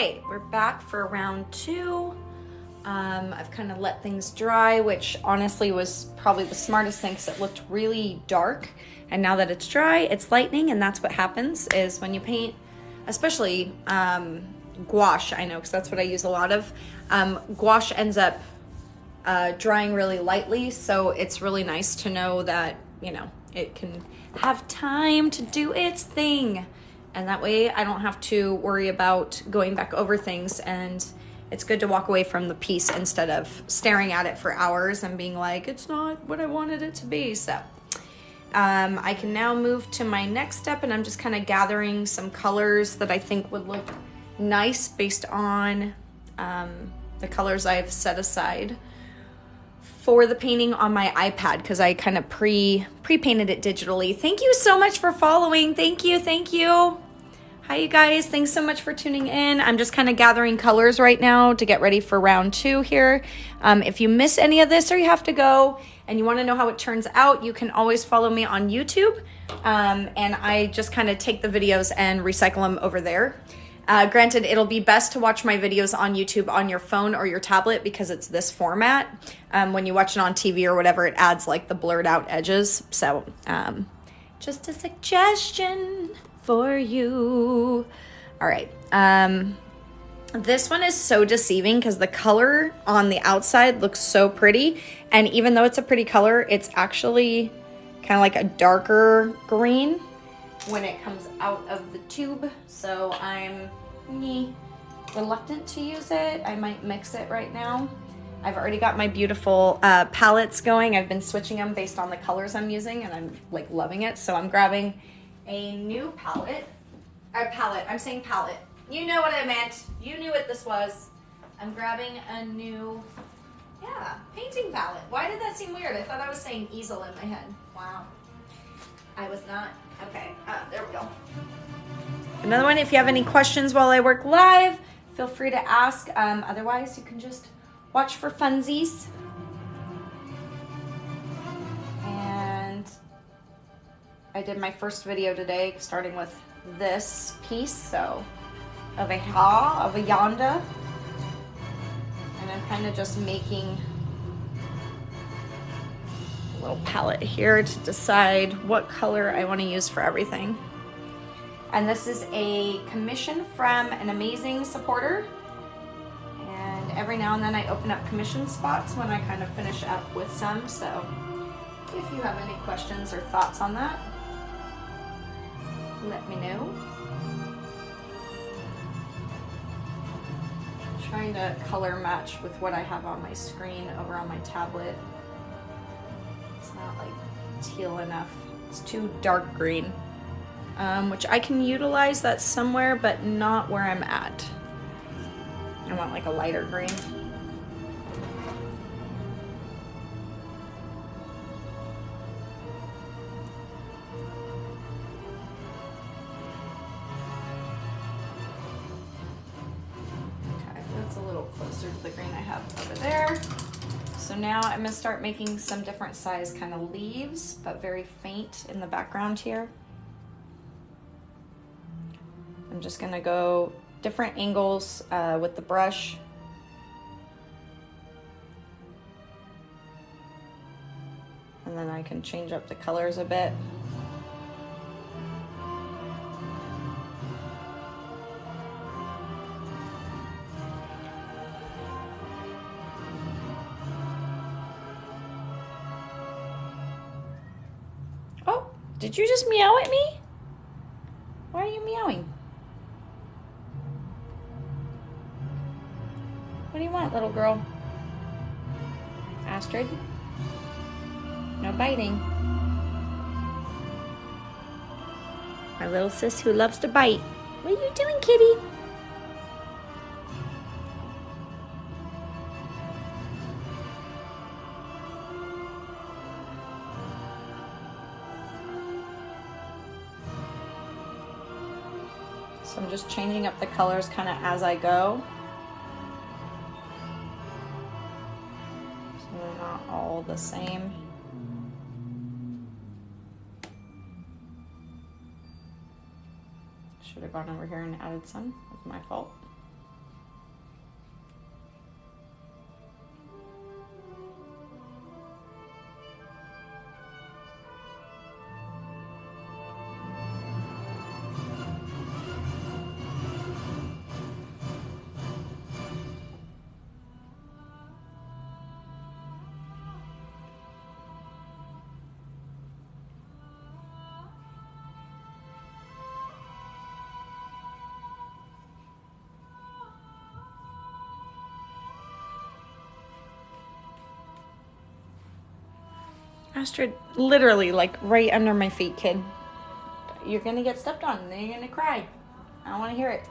right, we're back for round two. I've kind of let things dry, which honestly was probably the smartest thing because it looked really dark. And now that it's dry, it's lightening, and that's what happens is when you paint, especially gouache, I know, because that's what I use a lot of. Gouache ends up drying really lightly, so it's really nice to know that, you know, it can have time to do its thing. And that way I don't have to worry about going back over things, and it's good to walk away from the piece instead of staring at it for hours and being like, it's not what I wanted it to be. So I can now move to my next step, and I'm just kind of gathering some colors that I think would look nice based on the colors I've set aside for the painting on my iPad, because I kind of pre-painted it digitally. Thank you so much for following. Thank you. Hi, you guys. Thanks so much for tuning in. I'm just kind of gathering colors right now to get ready for round two here. If you miss any of this or you have to go and you want to know how it turns out, you can always follow me on YouTube. And I just kind of take the videos and recycle them over there. Granted, it'll be best to watch my videos on YouTube on your phone or your tablet because it's this format. When you watch it on TV or whatever, it adds like the blurred out edges. So just a suggestion for you. All right. This one is so deceiving because the color on the outside looks so pretty. And even though it's a pretty color, it's actually kind of like a darker green when it comes out of the tube. So I'm reluctant to use it. I might mix it right now. I've already got my beautiful palettes going. I've been switching them based on the colors I'm using, and I'm like loving it. So I'm grabbing a new palette. I'm saying palette. You know what I meant. You knew what this was. I'm grabbing a new, painting palette. Why did that seem weird? I thought I was saying easel in my head. Wow. I was not. Okay, there we go. Another one, if you have any questions while I work live, feel free to ask. Otherwise, you can just watch for funsies. And I did my first video today, starting with this piece, so of a yanda. And I'm kind of just making a little palette here to decide what color I want to use for everything. And this is a commission from an amazing supporter. And every now and then I open up commission spots when I kind of finish up with some. So if you have any questions or thoughts on that, let me know. I'm trying to color match with what I have on my screen over on my tablet. It's not like teal enough. It's too dark green, which I can utilize that somewhere, but not where I'm at. I want like a lighter green. Closer to the green I have over there. So now I'm going to start making some different size kind of leaves, but very faint in the background here. I'm just going to go different angles with the brush. And then I can change up the colors a bit. Did you just meow at me? Why are you meowing? What do you want, little girl? Astrid? No biting. My little sis who loves to bite. What are you doing, kitty? So I'm just changing up the colors kind of as I go. So they're not all the same. Should have gone over here and added some. That's my fault. Astrid, literally, like, right under my feet, kid. You're gonna get stepped on, and then you're gonna cry. I don't want to hear it.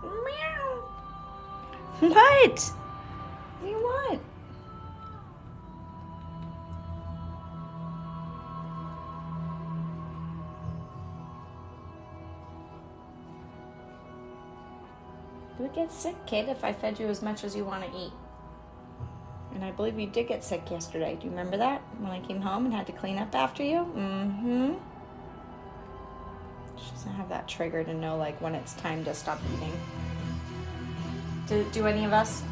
Meow. What? What do you want? You would get sick, kid, if I fed you as much as you want to eat. And I believe you did get sick yesterday. Do you remember that? When I came home and had to clean up after you? Mm-hmm. She doesn't have that trigger to know, like, when it's time to stop eating. Do any of us?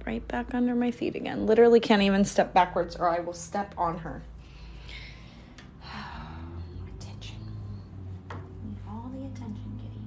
Right back under my feet again. Literally can't even step backwards or I will step on her. Attention. Need all the attention, kitty.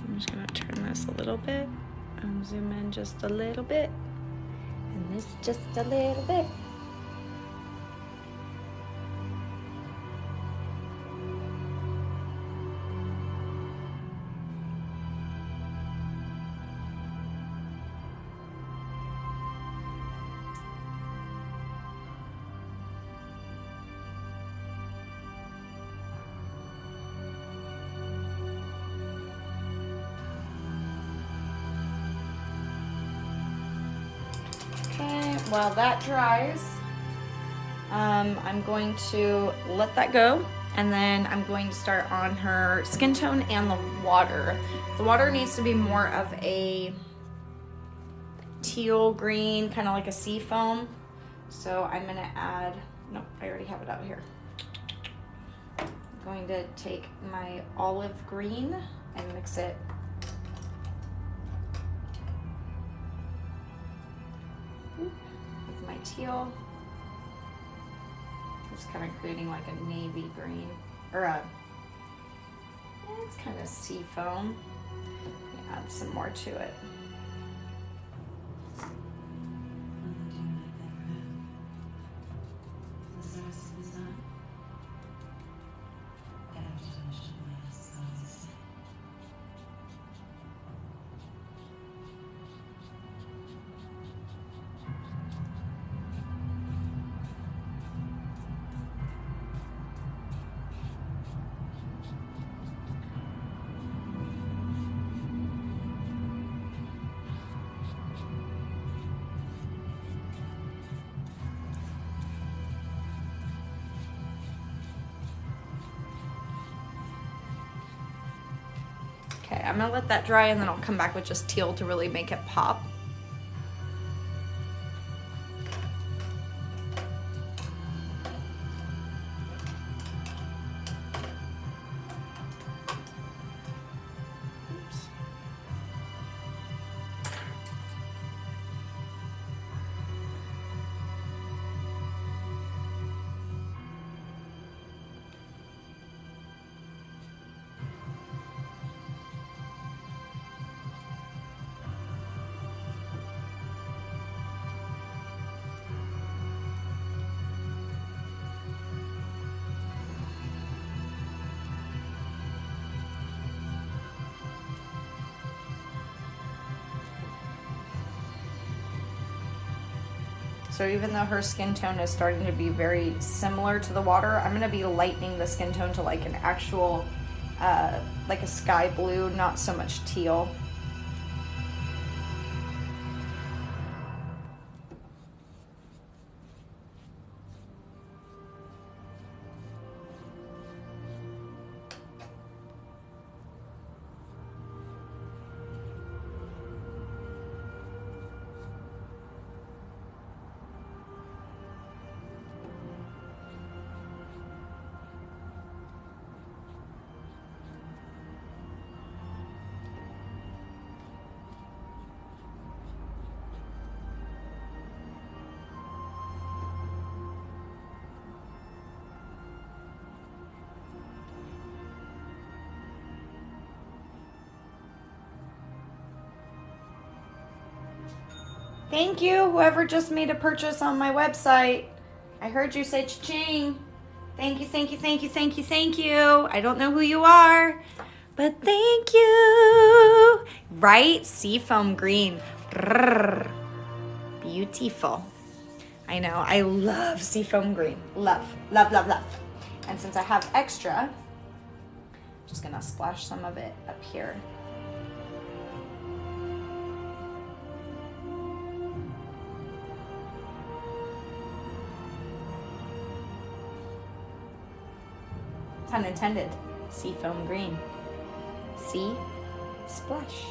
I'm just gonna turn this a little bit and zoom in just a little bit, and this just a little bit. While that dries, I'm going to let that go, and then I'm going to start on her skin tone and the water. The water needs to be more of a teal green, kind of like a sea foam. So I'm gonna add, no, I already have it out here. I'm going to take my olive green and mix it with my teal. It's kind of creating like a navy green, or it's kind of sea foam. Add some more to it. Okay, I'm gonna let that dry and then I'll come back with just teal to really make it pop. So even though her skin tone is starting to be very similar to the water, I'm gonna be lightening the skin tone to like an actual, like a sky blue, not so much teal. Thank you, whoever just made a purchase on my website. I heard you say cha-ching. Thank you, thank you, thank you, thank you, thank you. I don't know who you are, but thank you. Right? Seafoam green. Brrr. Beautiful. I know, I love seafoam green. Love, love, love, love. And since I have extra, I'm just gonna splash some of it up here. Pun intended. Seafoam green. See? Splash.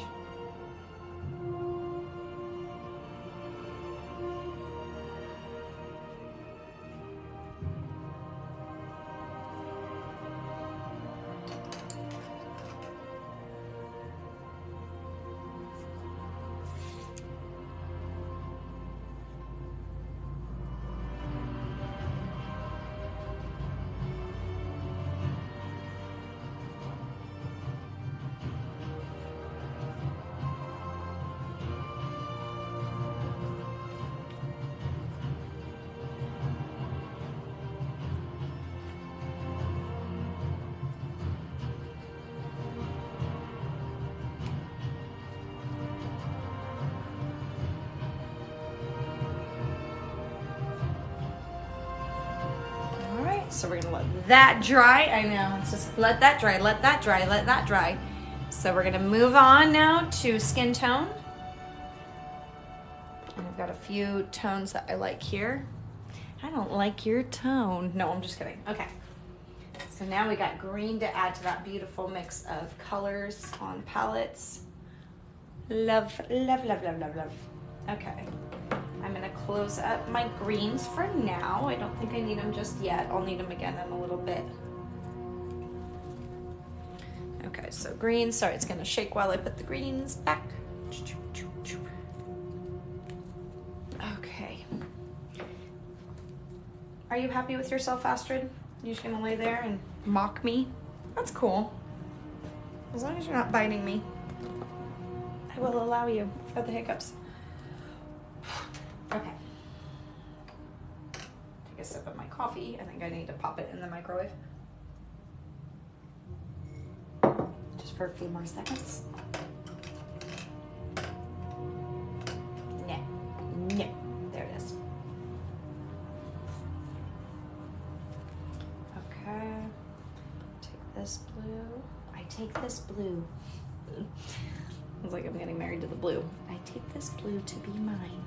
So we're gonna let that dry. I know, it's just let that dry, let that dry, let that dry. So we're gonna move on now to skin tone. And I've got a few tones that I like here. I don't like your tone. No, I'm just kidding. Okay. So now we got green to add to that beautiful mix of colors on palettes. Love, love, love, love, love, love. Okay. I'm gonna close up my greens for now. I don't think I need them just yet. I'll need them again in a little bit. Okay, so greens, sorry, it's gonna shake while I put the greens back. Okay. Are you happy with yourself, Astrid? You're just gonna lay there and mock me? That's cool. As long as you're not biting me, I will allow you for the hiccups. Okay. Take a sip of my coffee. I think I need to pop it in the microwave. Just for a few more seconds. No. No. There it is. Okay. Take this blue. I take this blue. It's like I'm getting married to the blue. I take this blue to be mine.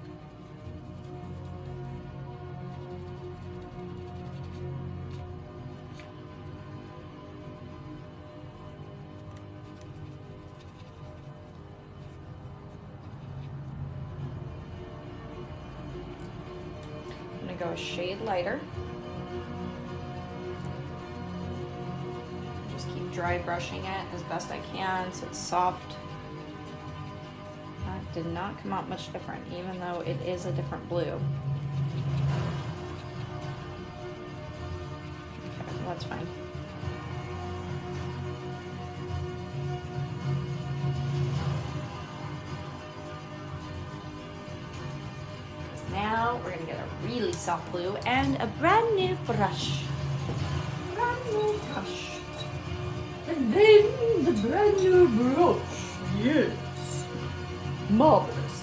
Go a shade lighter. Just keep dry brushing it as best I can so it's soft. That did not come out much different, even though it is a different blue. Okay, well, that's fine. Now we're gonna get a really soft blue and a brand new brush. Brand new brush. And then the brand new brush. Yes. Marvelous.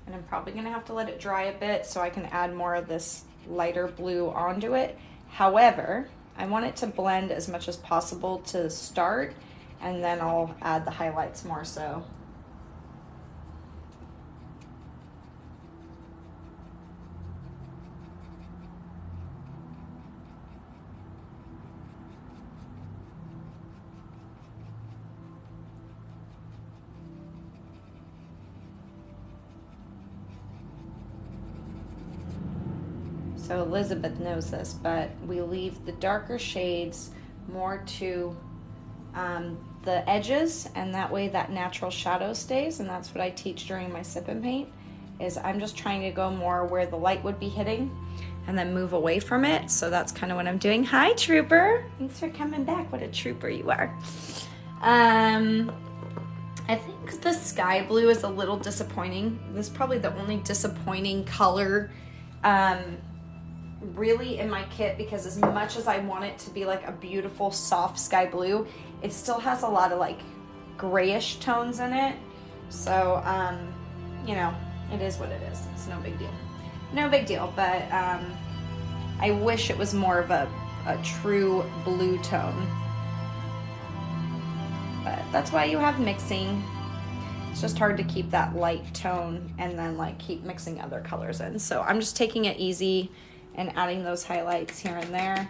And I'm probably gonna have to let it dry a bit so I can add more of this lighter blue onto it. However, I want it to blend as much as possible to start, and then I'll add the highlights more so. So Elizabeth knows this, but we leave the darker shades more to the edges, and that way that natural shadow stays. And that's what I teach during my sip and paint, is I'm just trying to go more where the light would be hitting and then move away from it. So that's kind of what I'm doing. Hi, Trooper. Thanks for coming back. What a trooper you are. I think the sky blue is a little disappointing. This is probably the only disappointing color really in my kit, because as much as I want it to be like a beautiful soft sky blue, it still has a lot of like grayish tones in it. So, you know, it is what it is. It's no big deal. No big deal, but I wish it was more of a true blue tone. But that's why you have mixing. It's just hard to keep that light tone and then like keep mixing other colors in. So I'm just taking it easy and adding those highlights here and there. I'm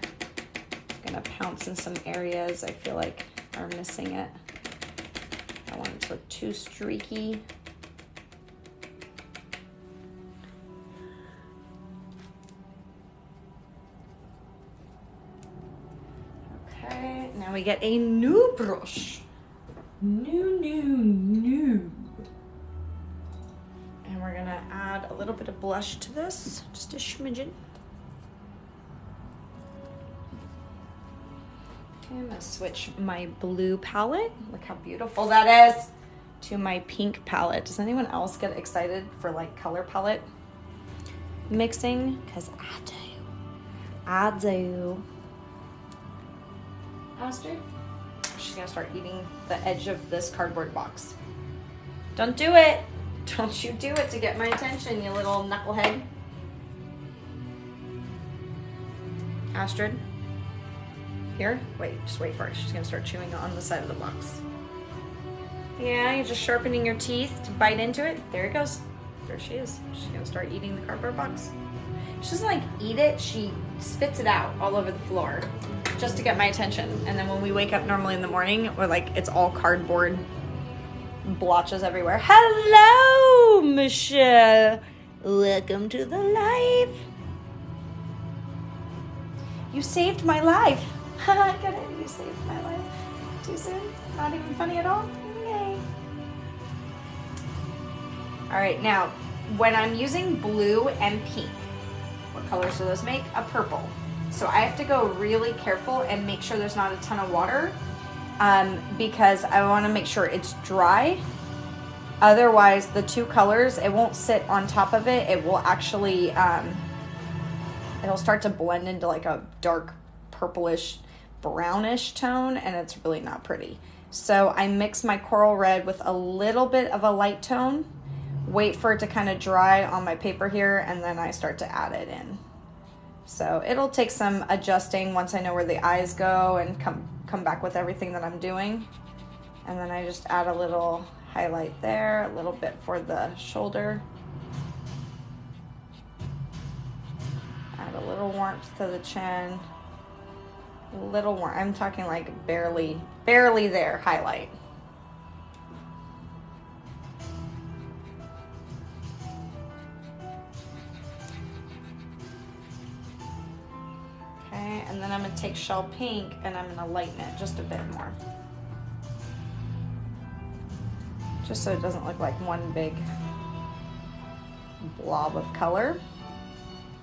gonna pounce in some areas I feel like are missing it. I don't want it to look too streaky. Okay, now we get a new brush. New. And we're gonna add a little bit of blush to this, just a smidgen. Okay, I'm gonna switch my blue palette, look how beautiful that is, to my pink palette. Does anyone else get excited for like color palette mixing? Because I do. Astrid? She's gonna start eating the edge of this cardboard box. Don't do it. Don't you do it to get my attention, you little knucklehead. Astrid? Here? Wait, just wait for it. She's gonna start chewing on the side of the box. Yeah, you're just sharpening your teeth to bite into it. There it goes. There she is. She's gonna start eating the cardboard box. She doesn't like eat it, she spits it out all over the floor just to get my attention. And then when we wake up normally in the morning, we're like, it's all cardboard blotches everywhere. Hello, Michelle. Welcome to the live. You saved my life. I get it. You saved my life. Too soon? Not even funny at all? Yay. All right, now, when I'm using blue and pink, what colors do those make? A purple. So I have to go really careful and make sure there's not a ton of water because I want to make sure it's dry. Otherwise, the two colors, it won't sit on top of it. It will actually, it'll start to blend into like a dark purplish, brownish tone, and it's really not pretty. So I mix my coral red with a little bit of a light tone, wait for it to kind of dry on my paper here, and then I start to add it in. So it'll take some adjusting once I know where the eyes go and come back with everything that I'm doing. And then I just add a little highlight there, a little bit for the shoulder. Add a little warmth to the chin. A little warmth. I'm talking like barely there, highlight. Okay, and then I'm gonna take shell pink and I'm gonna lighten it just a bit more. Just so it doesn't look like one big blob of color.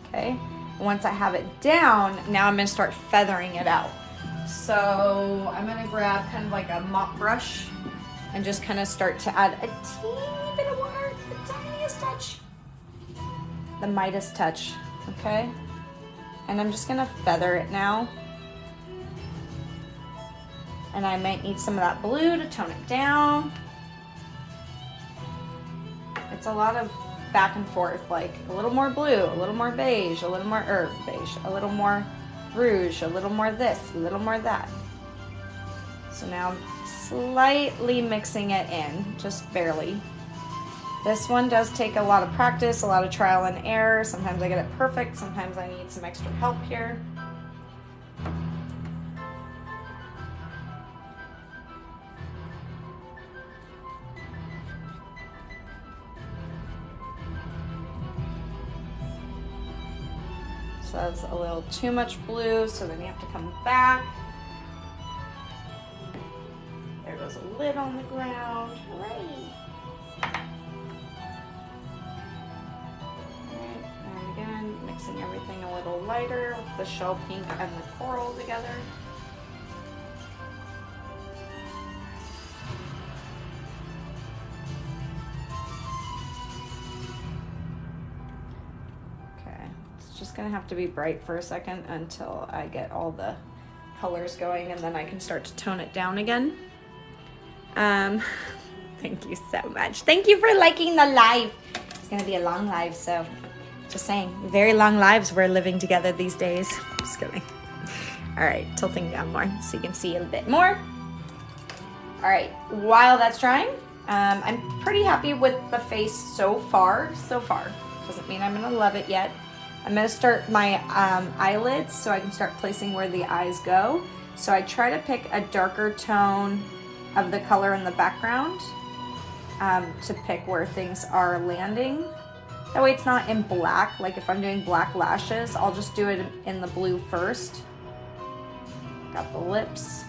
Okay, once I have it down, now I'm gonna start feathering it out. So I'm gonna grab kind of like a mop brush and just kind of start to add a teeny bit of water, the tiniest touch. The Midas touch, okay? And I'm just gonna feather it now. And I might need some of that blue to tone it down. It's a lot of back and forth, like a little more blue, a little more beige, a little more beige, a little more rouge, a little more this, a little more that. So now I'm slightly mixing it in, just barely. This one does take a lot of practice, a lot of trial and error. Sometimes I get it perfect, sometimes I need some extra help here. So that's a little too much blue, so then you have to come back. was a lid on the ground. Hooray! Alright, and again, mixing everything a little lighter with the shell pink and the coral together. Okay, it's just gonna have to be bright for a second until I get all the colors going, and then I can start to tone it down again. Thank you so much. Thank you for liking the live. It's gonna be a long live, so just saying, very long lives we're living together these days. Just kidding. All right, tilting down more so you can see a bit more. All right, while that's drying, I'm pretty happy with the face so far. Doesn't mean I'm gonna love it yet. I'm gonna start my eyelids so I can start placing where the eyes go. So I try to pick a darker tone of the color in the background to pick where things are landing. That way it's not in black. Like if I'm doing black lashes, I'll just do it in the blue first. Got the lips.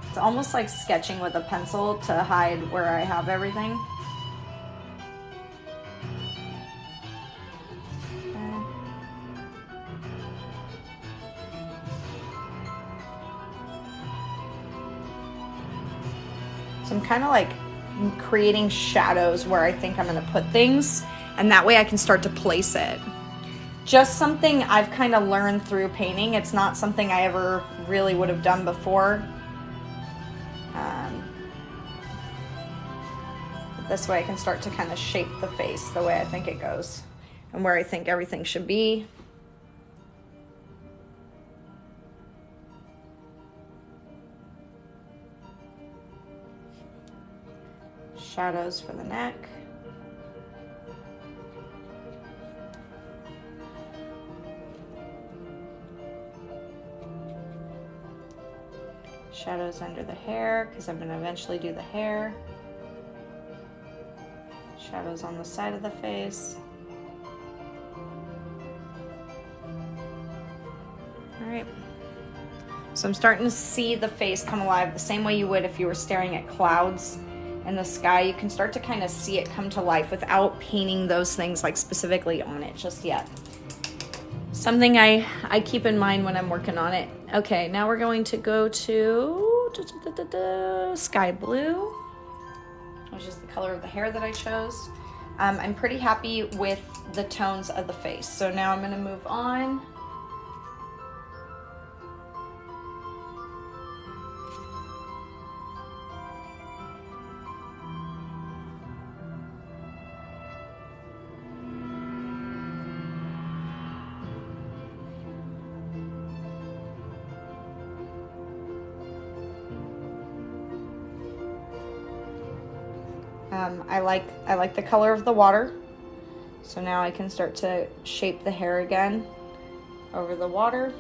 It's almost like sketching with a pencil to hide where I have everything. So I'm kind of like creating shadows where I think I'm going to put things, and that way I can start to place it. Just something I've kind of learned through painting. It's not something I ever really would have done before. This way I can start to kind of shape the face the way I think it goes and where I think everything should be. Shadows for the neck. Shadows under the hair, because I'm going to eventually do the hair. Shadows on the side of the face. All right. So I'm starting to see the face come alive the same way you would if you were staring at clouds in the sky. You can start to kind of see it come to life without painting those things like specifically on it just yet. Something I keep in mind when I'm working on it. Okay, now we're going to go to sky blue, which is the color of the hair that I chose. I'm pretty happy with the tones of the face. So now I'm going to move on. I like the color of the water, so now I can start to shape the hair again over the water.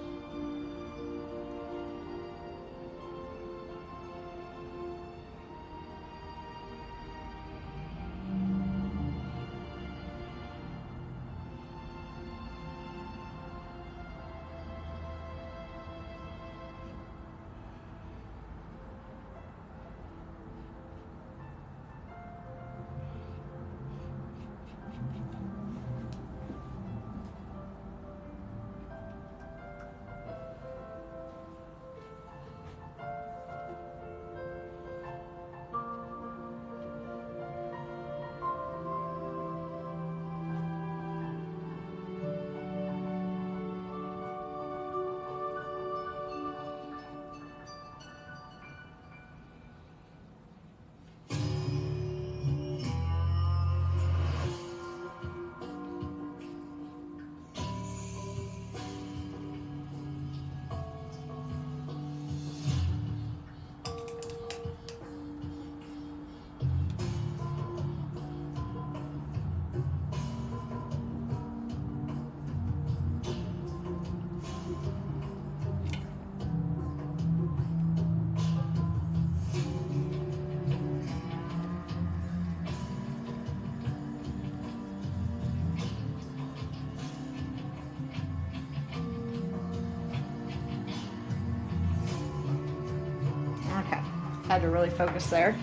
Had to really focus there,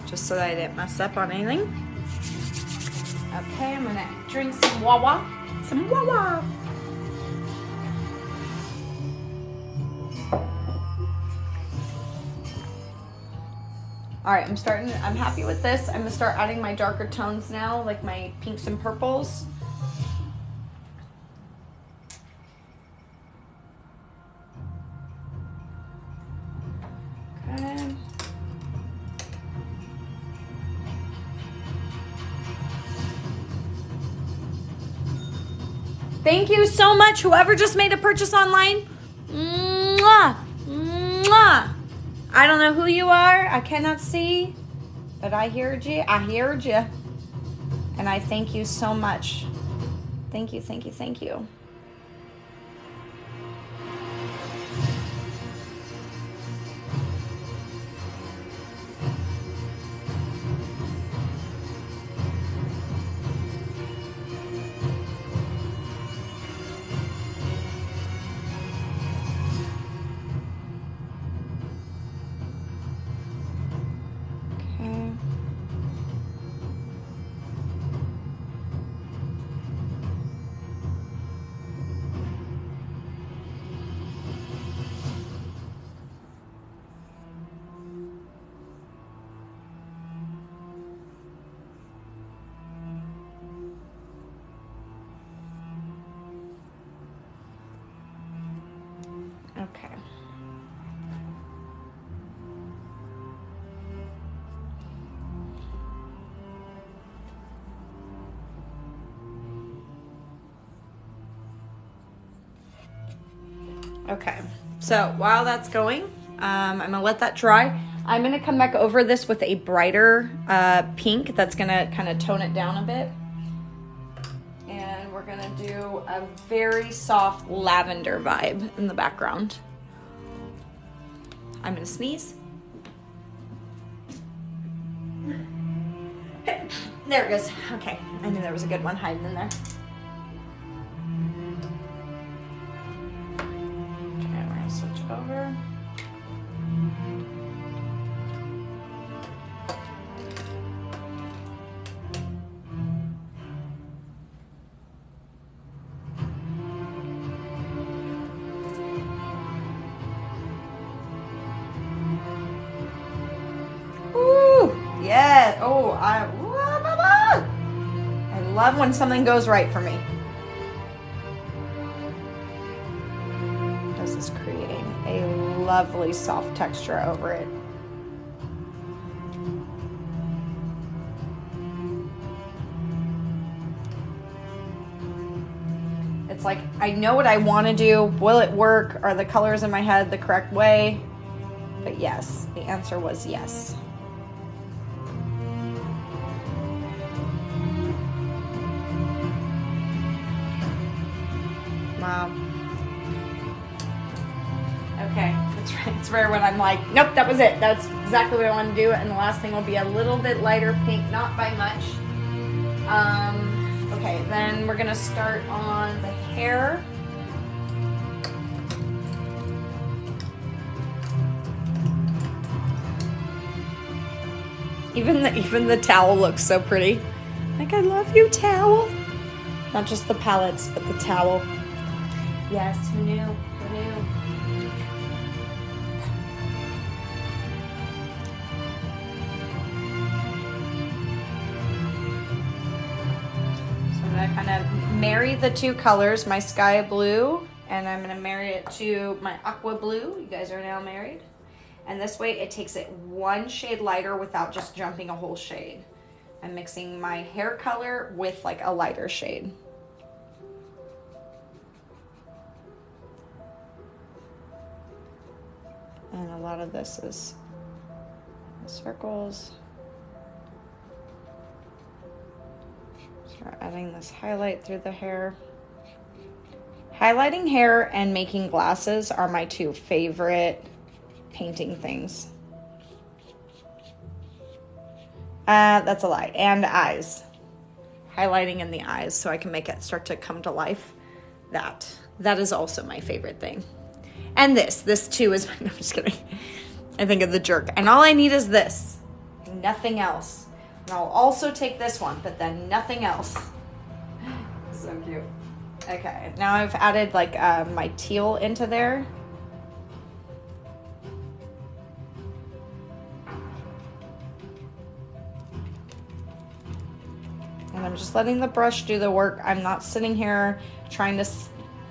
just so that I didn't mess up on anything. Okay, I'm gonna drink some Wawa. Some Wawa. All right, I'm happy with this. I'm gonna start adding my darker tones now, like my pinks and purples. Okay. Thank you so much, whoever just made a purchase online. Mwah! Mwah! I don't know who you are. I cannot see, but I heard you. I heard you. And I thank you so much. Thank you, thank you, thank you. Okay. Okay, so while that's going, I'm gonna let that dry. I'm gonna come back over this with a brighter pink that's gonna kind of tone it down a bit. And we're gonna do a very soft lavender vibe in the background. I'm gonna sneeze. There it goes. Okay, I knew there was a good one hiding in there. Okay, we're gonna switch over. Yeah. Oh, I love when something goes right for me. This is creating a lovely soft texture over it. It's like, I know what I want to do. Will it work? Are the colors in my head the correct way? But yes, the answer was yes. Wow. Okay, it's rare when I'm like, nope, that was it. That's exactly what I want to do. And the last thing will be a little bit lighter pink, not by much. Okay, then we're gonna start on the hair. Even the towel looks so pretty. Like, I love you, towel. Not just the palettes, but the towel. Yes, who knew? Who knew? So I'm gonna kind of marry the two colors, my sky blue, and I'm gonna marry it to my aqua blue. You guys are now married. And this way it takes it one shade lighter without just jumping a whole shade. I'm mixing my hair color with like a lighter shade. And a lot of this is the circles. Start adding this highlight through the hair. Highlighting hair and making glasses are my two favorite painting things. That's a lie. And eyes. Highlighting in the eyes so I can make it start to come to life. That is also my favorite thing. And this too is, no, I'm just kidding. I think of the jerk. And all I need is this, nothing else. And I'll also take this one, but then nothing else. So cute. Okay, now I've added like my teal into there. And I'm just letting the brush do the work. I'm not sitting here trying to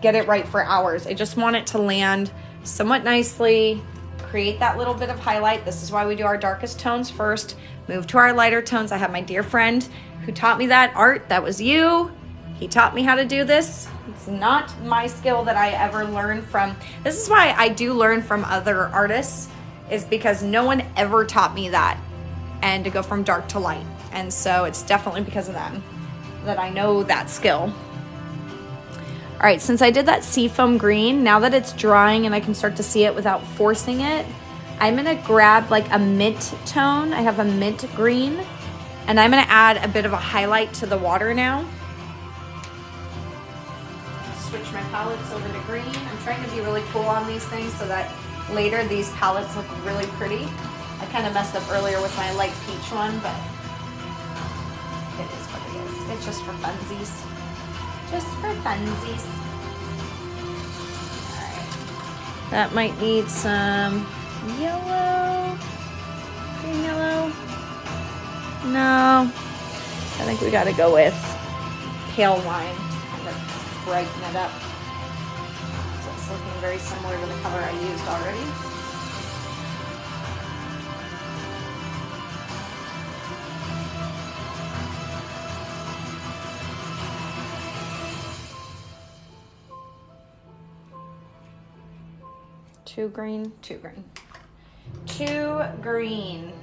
get it right for hours. I just want it to land somewhat nicely, create that little bit of highlight. This is why we do our darkest tones first, move to our lighter tones. I have my dear friend who taught me that. Art, that was you. He taught me how to do this. It's not my skill that I ever learned from. This is why I do learn from other artists, is because no one ever taught me that, and to go from dark to light. And so it's definitely because of them that I know that skill. All right, since I did that seafoam green, now that it's drying and I can start to see it without forcing it, I'm gonna grab like a mint tone. I have a mint green, and I'm gonna add a bit of a highlight to the water now. Switch my palettes over to green. I'm trying to be really cool on these things so that later these palettes look really pretty. I kind of messed up earlier with my light peach one, but it is what it is. It's just for funsies. Just for funsies. Alright. That might need some yellow. Green yellow. No. I think we gotta go with pale wine to kind of brighten it up. So it's looking very similar to the color I used already. Too green, too green. Too green.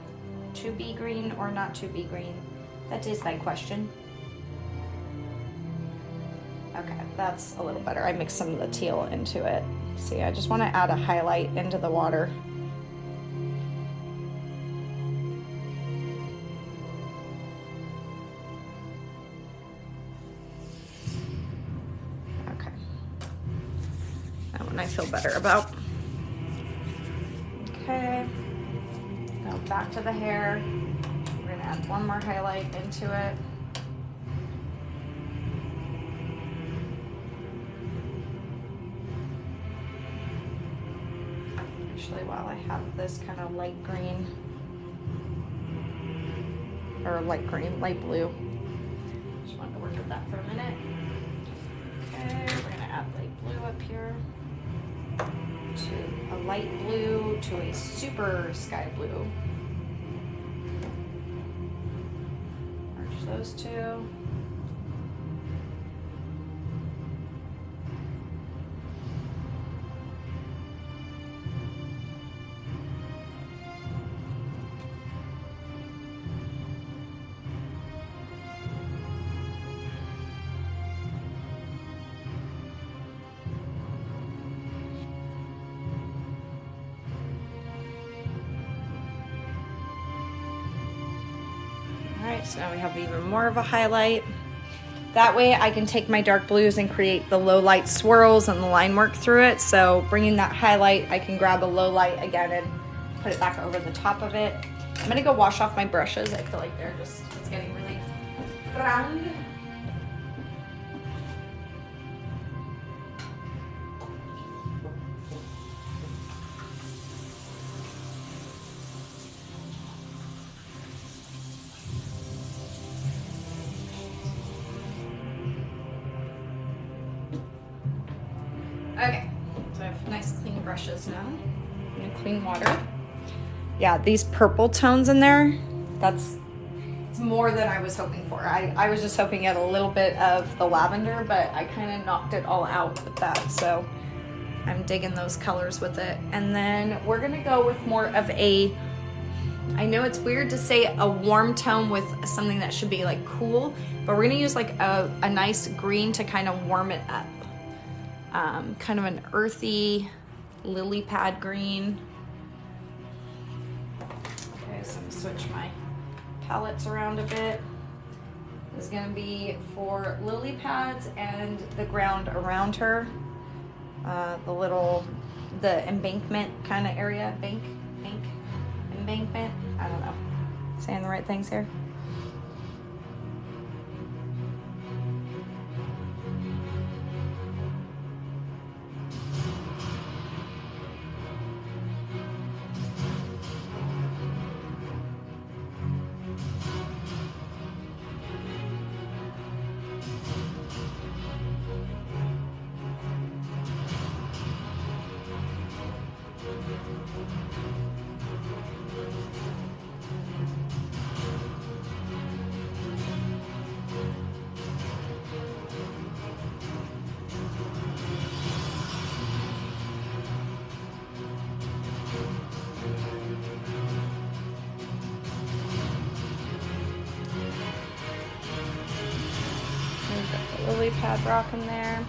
To be green or not to be green? That is that question. Okay, that's a little better. I mixed some of the teal into it. See, I just want to add a highlight into the water. Okay. That one I feel better about. Okay, go back to the hair. We're gonna add one more highlight into it. Actually, while I have this kind of light green, or light green, light blue, just wanted to work with that for a minute. Okay, we're gonna add light blue up here. To a light blue to a super sky blue. Merge those two. So now we have even more of a highlight. That way I can take my dark blues and create the low light swirls and the line work through it. So bringing that highlight, I can grab a low light again and put it back over the top of it. I'm gonna go wash off my brushes. I feel like they're just, it's getting really brown. Okay, so I have nice clean brushes now and clean water. Yeah, these purple tones in there, it's more than I was hoping for. I was just hoping at a little bit of the lavender, but I kind of knocked it all out with that. So I'm digging those colors with it. And then we're gonna go with more of a, I know it's weird to say a warm tone with something that should be like cool, but we're gonna use like a nice green to kind of warm it up. Kind of an earthy lily pad green. Okay, so I'm gonna switch my palettes around a bit. This is gonna be for lily pads and the ground around her. The embankment kind of area, bank. embankment. I don't know. Saying the right things here. We've got the lily pad rocking there.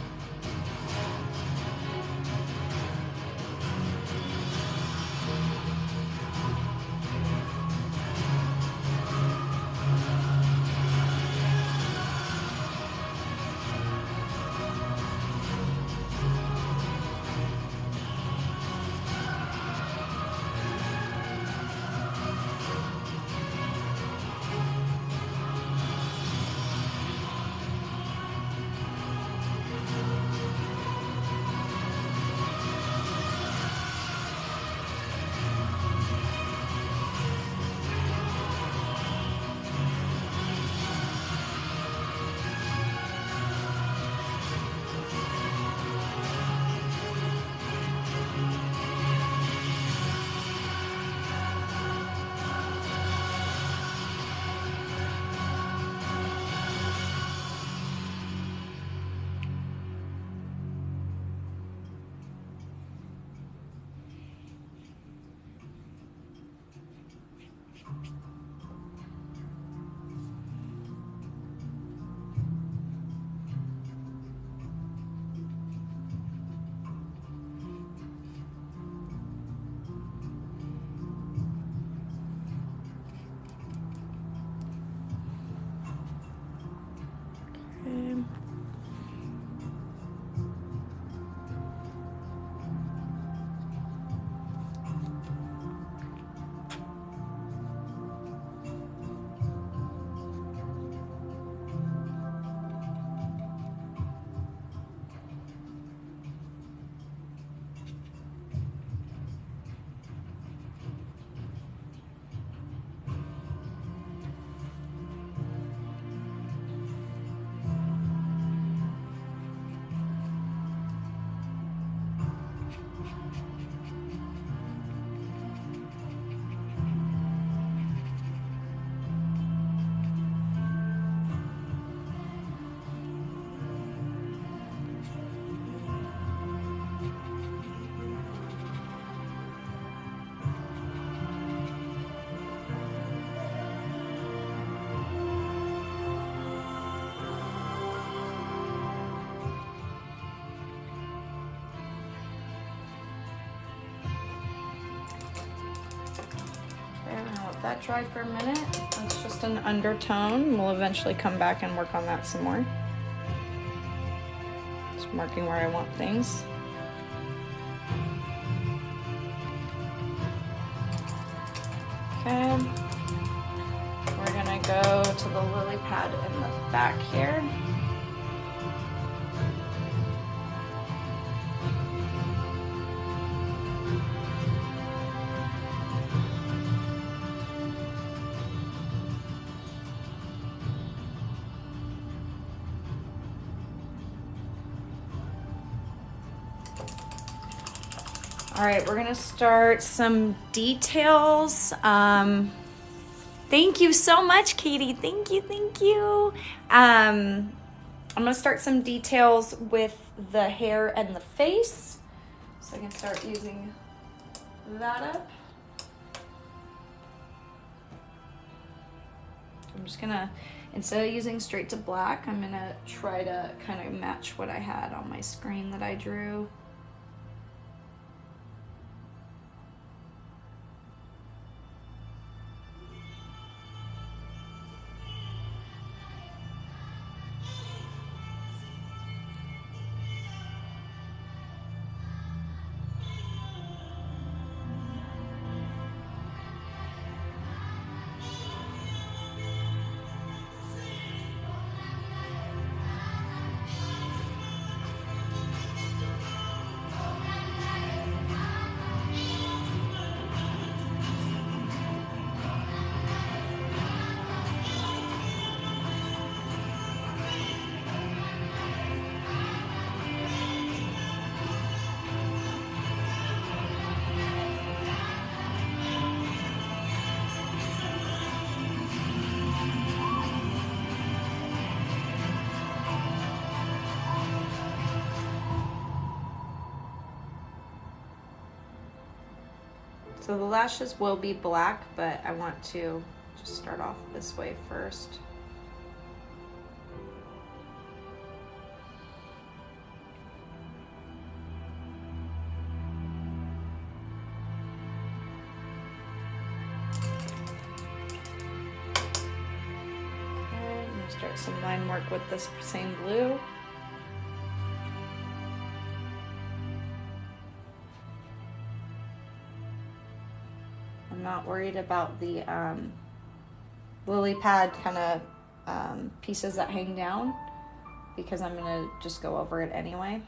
That dry for a minute. That's just an undertone. We'll eventually come back and work on that some more. Just marking where I want things. Okay. We're gonna go to the lily pad in the back here. All right, we're gonna start some details. Thank you so much, Katie. Thank you, thank you. I'm gonna start some details with the hair and the face. So I can start using that up. I'm just gonna, instead of using straight to black, I'm gonna try to kind of match what I had on my screen that I drew. So the lashes will be black, but I want to just start off this way first. Okay, I'm gonna start some line work with this same blue. I'm not worried about the lily pad kind of pieces that hang down because I'm gonna just go over it anyway.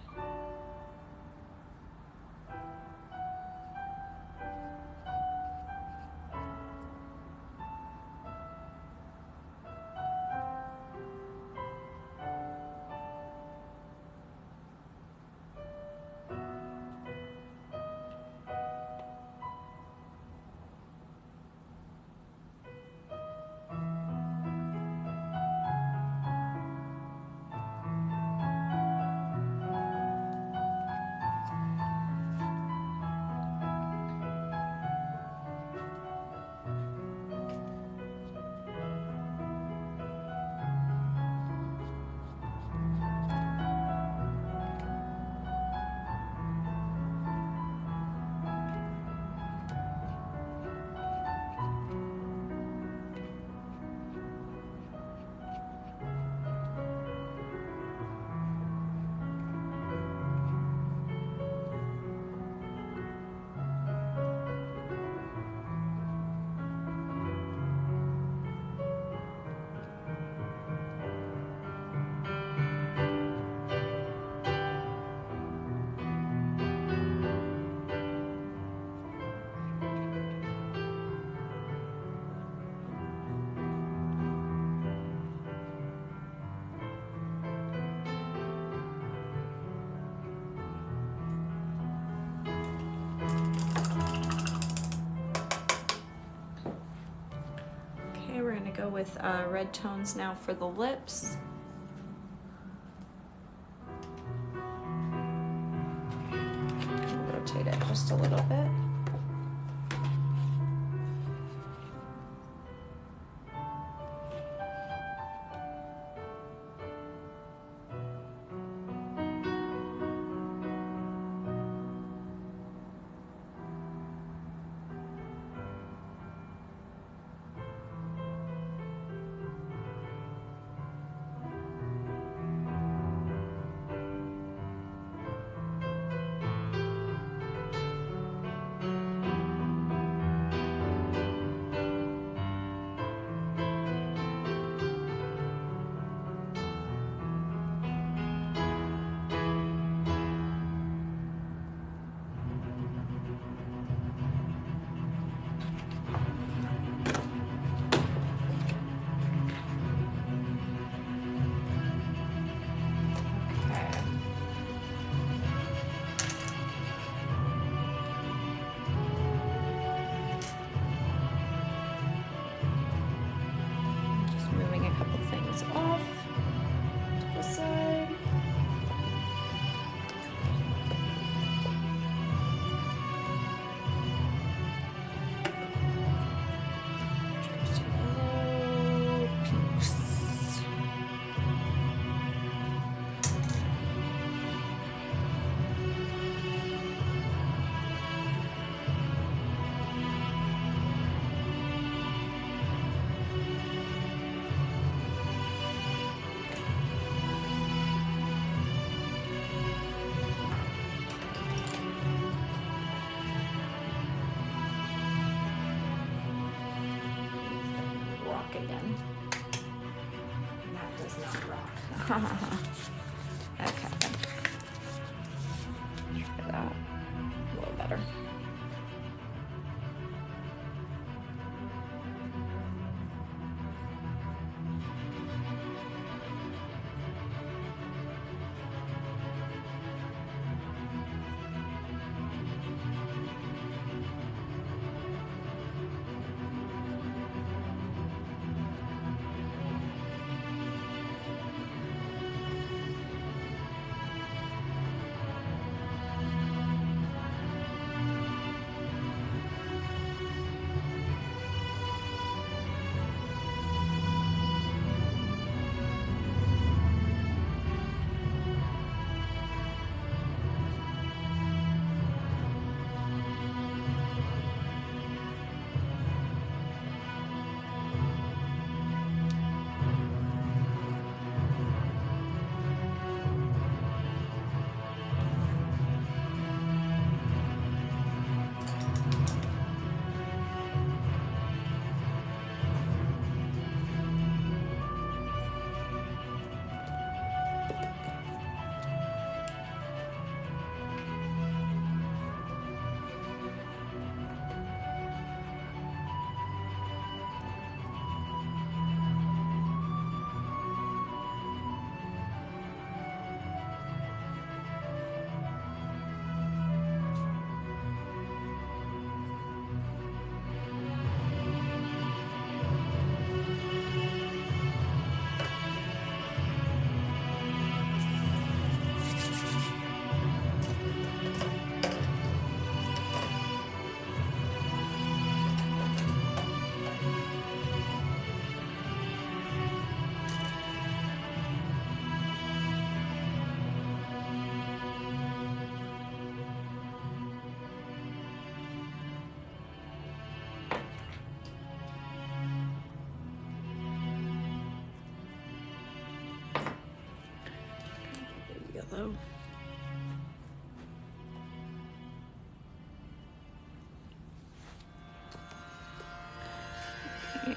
We're gonna go with red tones now for the lips. Rotate it just a little bit. Off to the side. Just yellow pinks. Again. That does not rock. Okay. Try that a little better. though.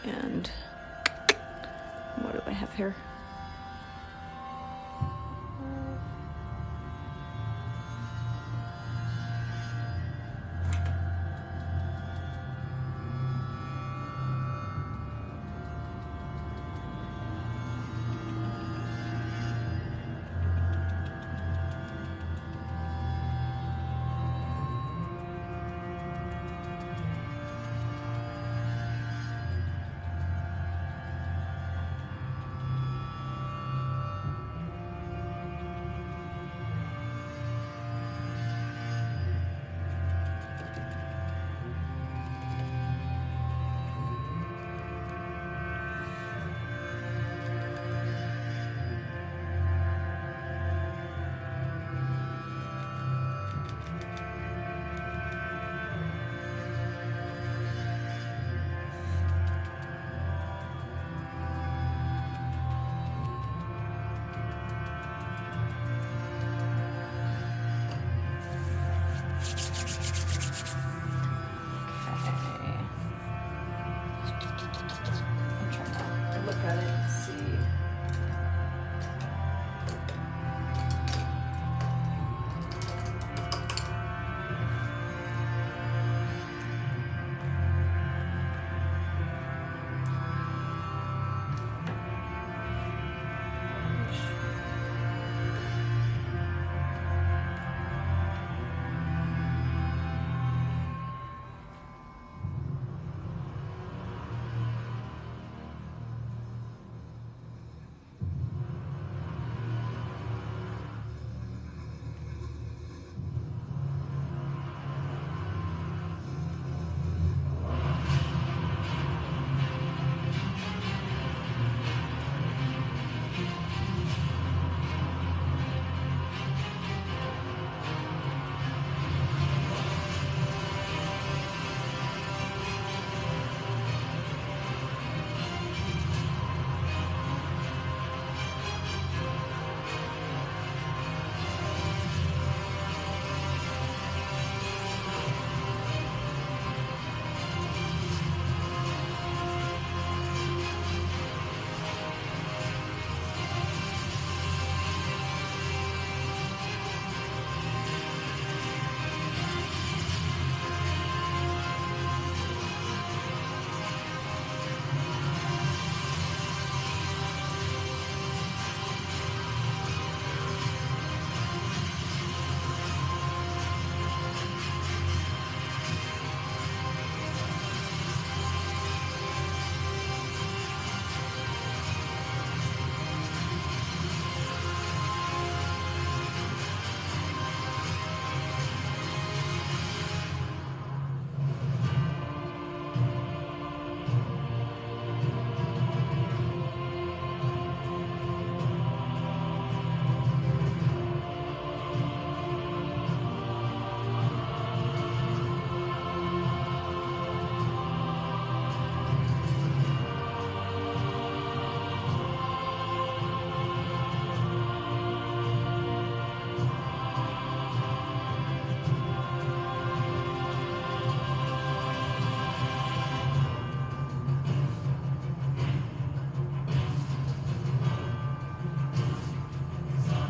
And what do I have here?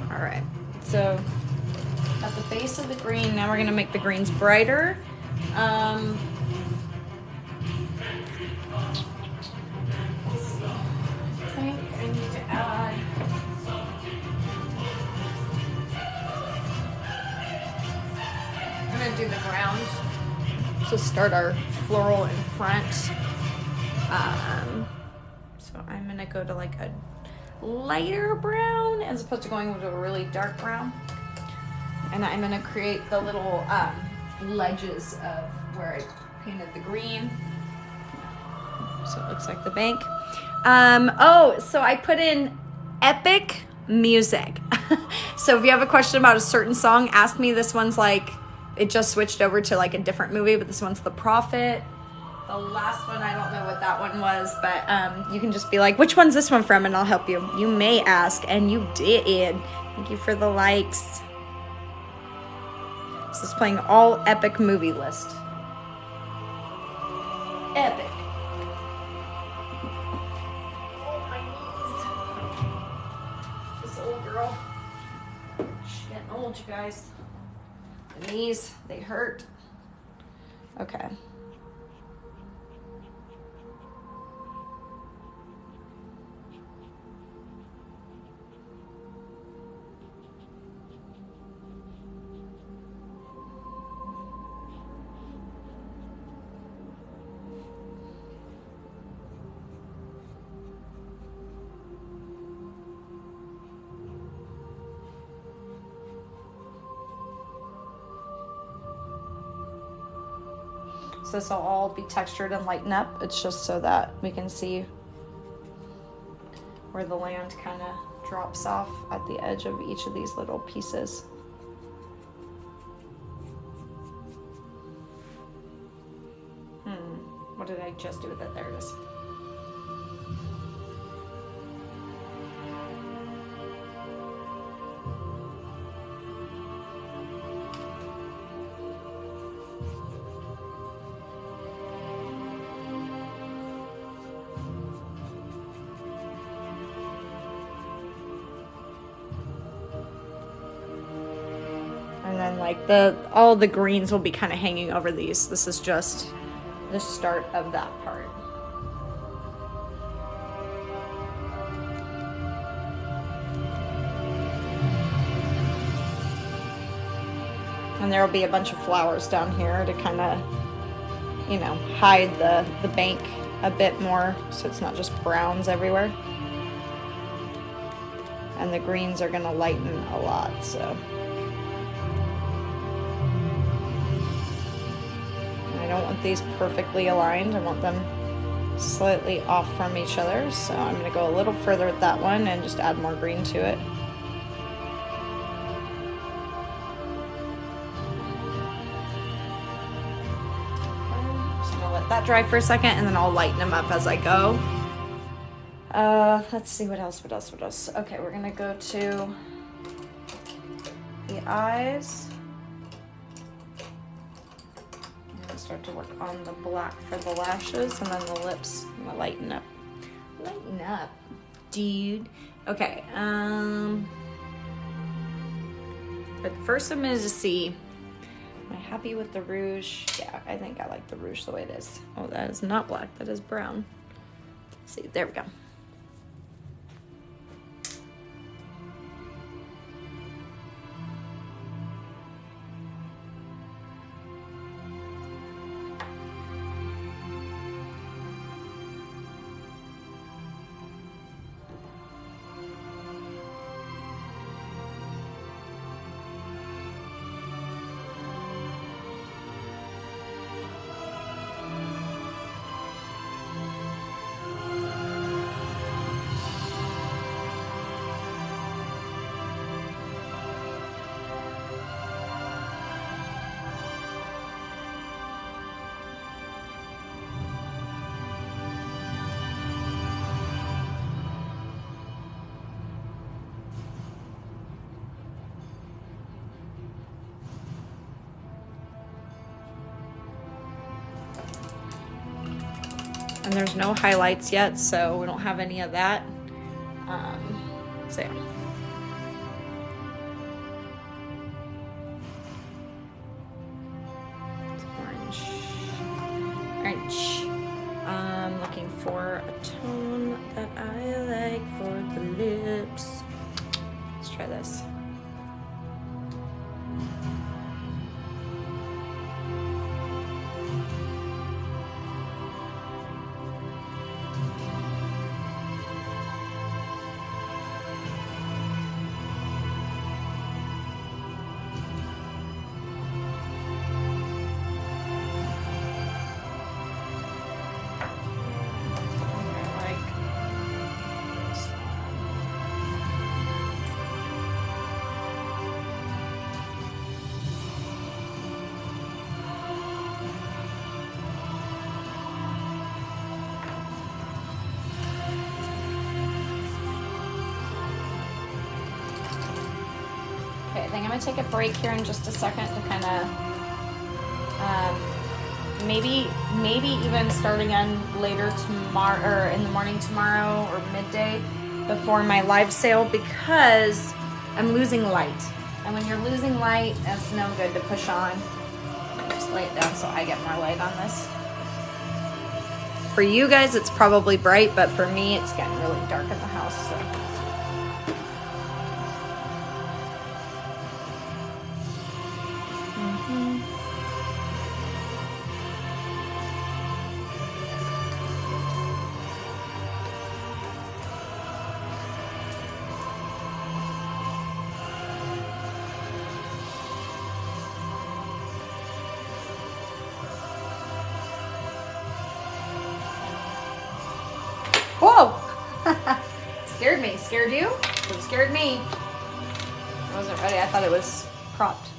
All right, so at the base of the green, now we're gonna make the greens brighter. Let's see. I think I need to add. I'm gonna do the ground. So start our floral in front. So I'm gonna go to like a lighter brown as opposed to going to a really dark brown. And I'm gonna create the little ledges of where I painted the green. So it looks like the bank. Oh, so I put in epic music. So if you have a question about a certain song, ask me. This one's like, it just switched over to like a different movie, but this one's The Prophet. The last one, I don't know what that one was, but you can just be like, which one's this one from? And I'll help you. You may ask, and you did. Thank you for the likes. This is playing all epic movie list. Epic. Oh, my knees. This old girl. She's getting old, you guys. The knees, they hurt. Okay. So this will all be textured and lighten up. It's just so that we can see where the land kind of drops off at the edge of each of these little pieces. What did I just do with it? There it is. And then like all the greens will be kind of hanging over these. This is just the start of that part. And there will be a bunch of flowers down here to kind of, you know, hide the bank a bit more so it's not just browns everywhere. And the greens are going to lighten a lot, so. I don't want these perfectly aligned. I want them slightly off from each other. So I'm going to go a little further with that one and just add more green to it. So I'm going to let that dry for a second and then I'll lighten them up as I go. Let's see what else. Okay, we're going to go to the eyes. Start to work on the black for the lashes, and then the lips. I'm gonna lighten up, dude. Okay. But first, I'm gonna just see. Am I happy with the rouge? Yeah, I think I like the rouge the way it is. Oh, that is not black. That is brown. Let's see. There we go. And there's no highlights yet, so we don't have any of that. So yeah. Orange. I'm looking for a tone that I like for the lips. Let's try this. I think I'm gonna take a break here in just a second to kind of maybe even start again later tomorrow, or in the morning tomorrow, or midday before my live sale, because I'm losing light. And when you're losing light, that's no good to push on. Just lay it down so I get more light on this. For you guys, it's probably bright, but for me, it's getting really dark in the house, so. Whoa! Scared me. Scared you? It scared me. I wasn't ready. I thought it was propped.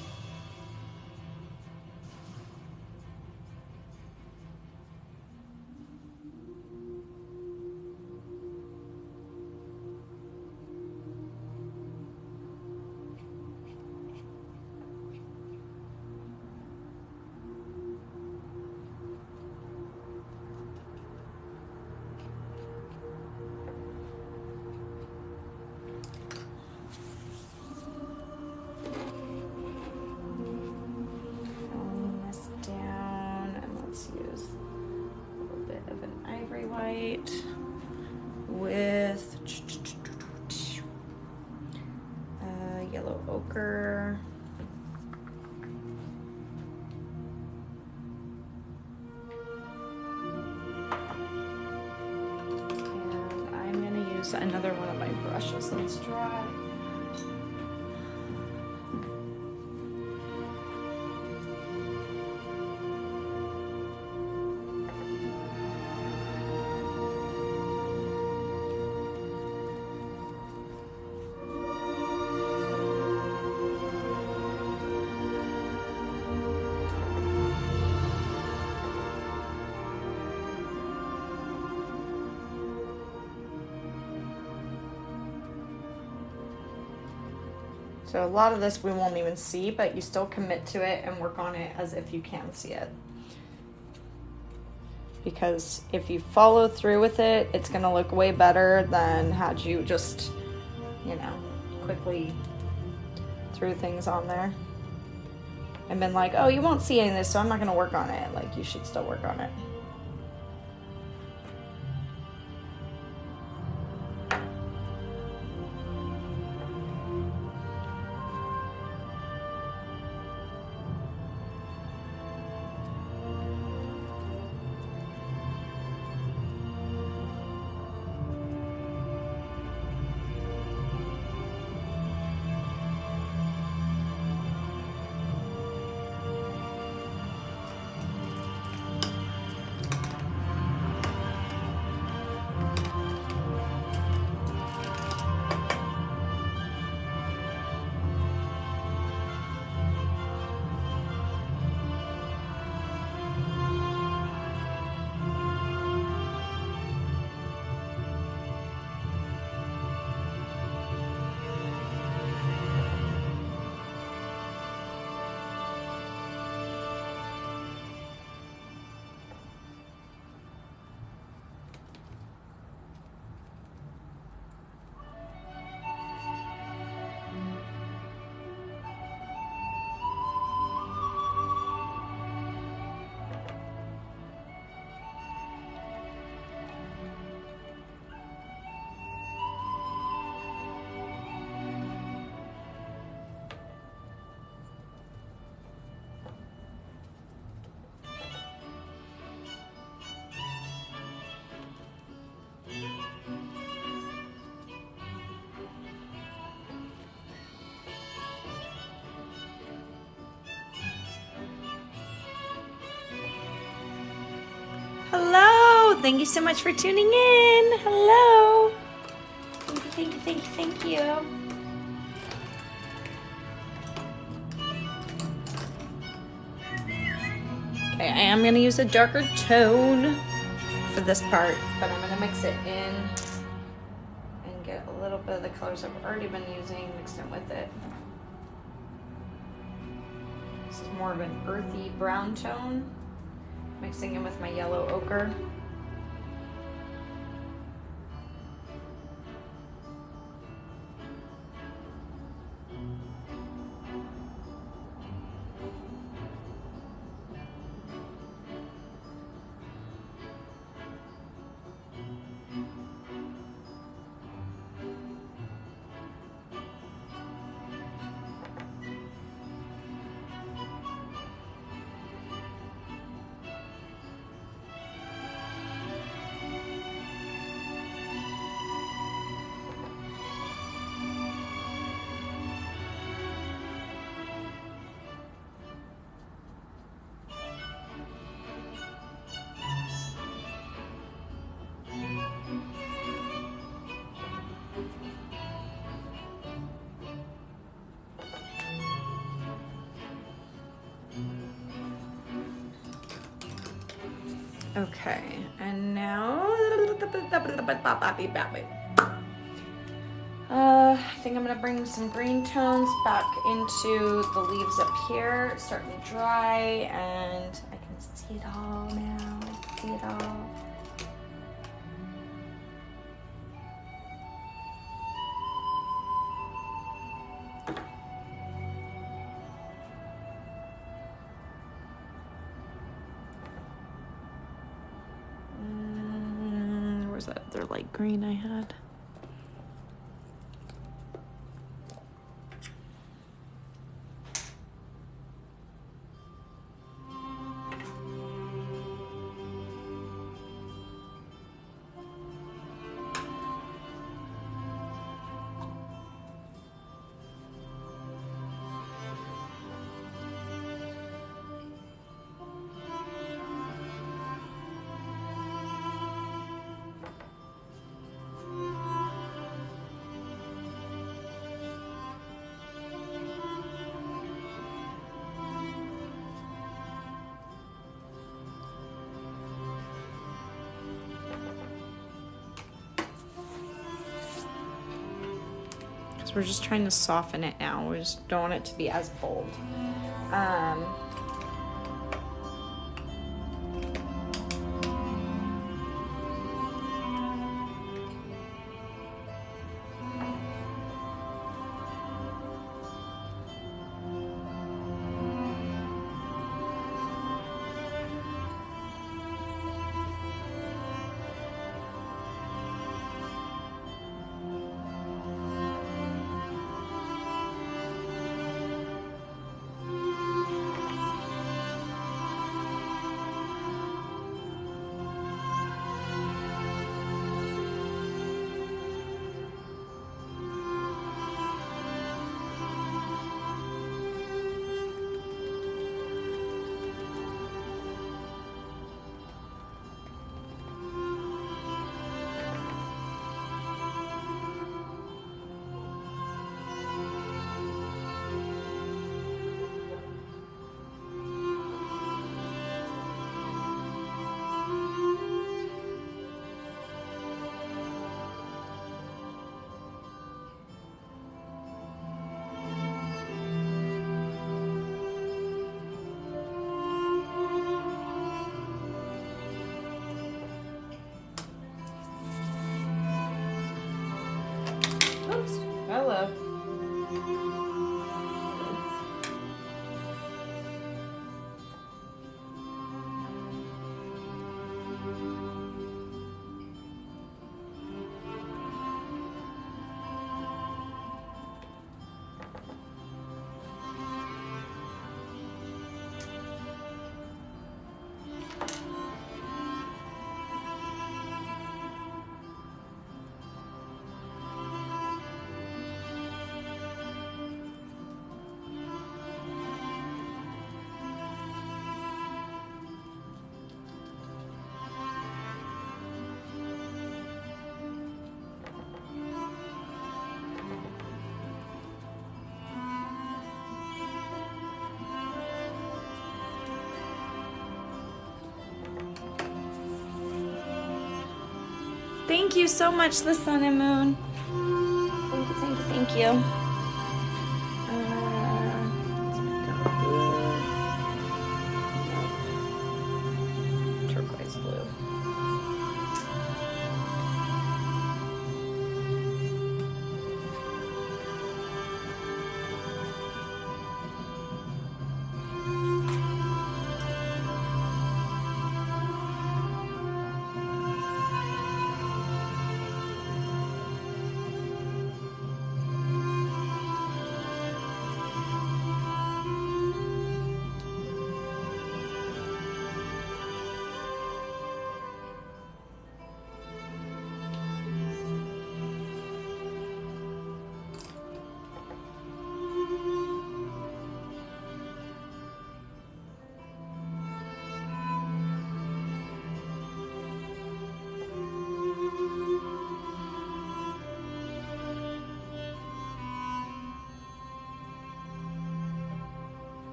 White with yellow ochre. And I'm going to use another one of my brushes that's dry. So a lot of this we won't even see, but you still commit to it and work on it as if you can see it. Because if you follow through with it, it's gonna look way better than had you just, you know, quickly threw things on there and been like, oh, you won't see any of this, so I'm not gonna work on it. Like, you should still work on it. Hello, thank you so much for tuning in. Hello. Thank you, thank you, thank you, thank you. Okay, I am gonna use a darker tone for this part, but I'm gonna mix it in and get a little bit of the colors I've already been using mixed in with it. This is more of an earthy brown tone, mixing in with my yellow ochre. Okay, and now I think I'm gonna bring some green tones back into the leaves up here. It's starting to dry, and I can see it all now. I can see it all. Where's that other light green I had? We're just trying to soften it now. We just don't want it to be as bold. Oops. Hello. Thank you so much, the sun and moon. Thank you, thank you, thank you. Let's pick up blue.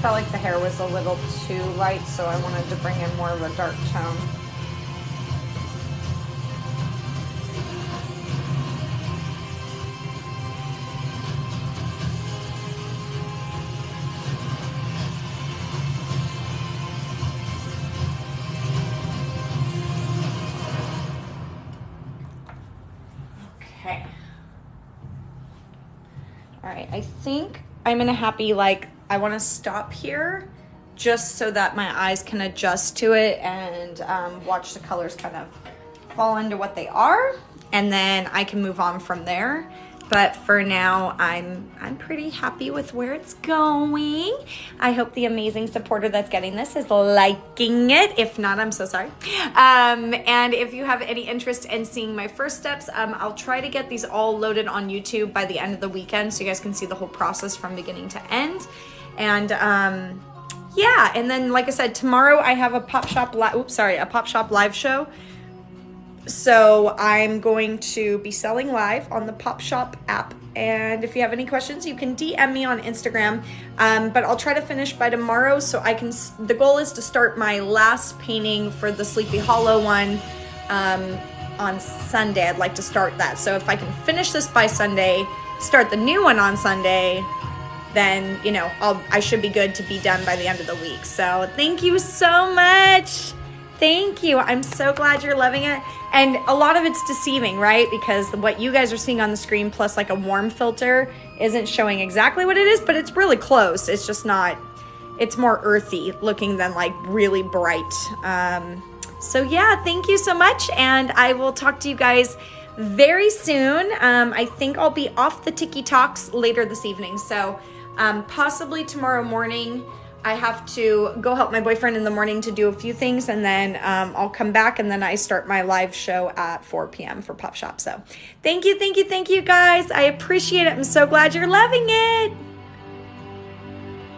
felt like the hair was a little too light, so I wanted to bring in more of a dark tone. Okay. All right, I think I'm in a happy, like, I want to stop here just so that my eyes can adjust to it and watch the colors kind of fall into what they are, and then I can move on from there. But for now, I'm pretty happy with where it's going. I hope the supporter that's getting this is liking it. If not, I'm so sorry. And if you have any interest in seeing my first steps, I'll try to get these all loaded on YouTube by the end of the weekend so you guys can see the whole process from beginning to end. And yeah, and then like I said, tomorrow I have a Pop Shop live show. So I'm going to be selling live on the Pop Shop app. And if you have any questions, you can DM me on Instagram. But I'll try to finish by tomorrow so I can, the goal is to start my last painting for the Sleepy Hollow one on Sunday. I'd like to start that. So if I can finish this by Sunday, start the new one on Sunday, then, you know, I should be good to be done by the end of the week. So thank you so much. Thank you. I'm so glad you're loving it. And a lot of it's deceiving, right? Because what you guys are seeing on the screen plus like a warm filter isn't showing exactly what it is, but it's really close. It's just not, it's more earthy looking than like really bright. So yeah, thank you so much. And I will talk to you guys very soon. I think I'll be off the TikToks later this evening. So possibly tomorrow morning. I have to go help my boyfriend in the morning to do a few things, and then I'll come back, and then I start my live show at 4 p.m. for Pop Shop. So thank you guys. I appreciate it. I'm so glad you're loving it.